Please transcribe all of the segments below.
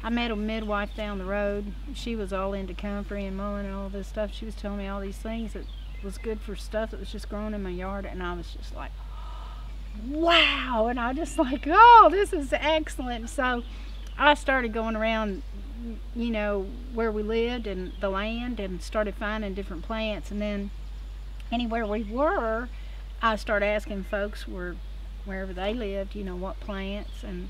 I met a midwife down the road. She was all into comfrey and mullein and all this stuff. She was telling me all these things that was good for stuff that was just growing in my yard, and I was just like, wow. And I just like, oh, this is excellent. So I started going around, you know, where we lived and the land, and started finding different plants. And then anywhere we were, I started asking folks wherever they lived, you know, what plants. And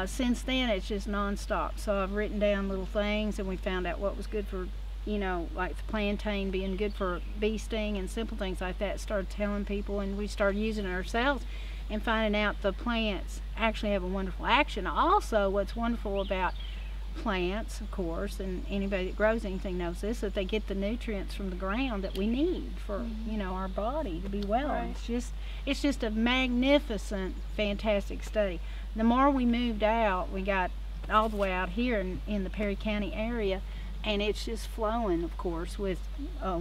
since then it's just nonstop. So I've written down little things, and we found out what was good for, you know, like the plantain being good for bee sting and simple things like that. Started telling people, and we started using it ourselves and finding out the plants actually have a wonderful action. Also, what's wonderful about plants, of course, and anybody that grows anything knows this, that they get the nutrients from the ground that we need for, you know, our body to be well. Right. It's just a magnificent, fantastic study. The more we moved out, we got all the way out here in the Perry County area, and it's just flowing, of course, with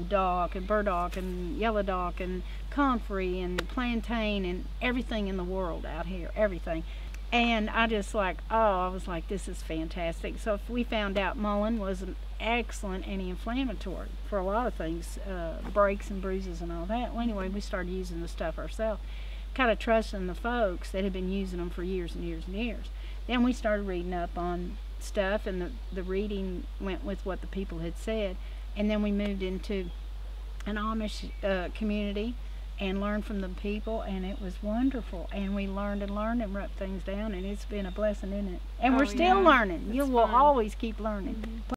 dock and burdock and yellow dock and comfrey and plantain and everything in the world out here, everything. And I just like, I was like, this is fantastic. So if we found out mullein was an excellent anti-inflammatory for a lot of things, breaks and bruises and all that. Well, anyway, we started using the stuff ourselves, kind of trusting the folks that had been using them for years and years and years. Then we started reading up on stuff, and the reading went with what the people had said. And then we moved into an Amish community and learned from the people, and it was wonderful. And we learned and learned and wrote things down, and it's been a blessing, isn't it? And we're still learning. You will always keep learning.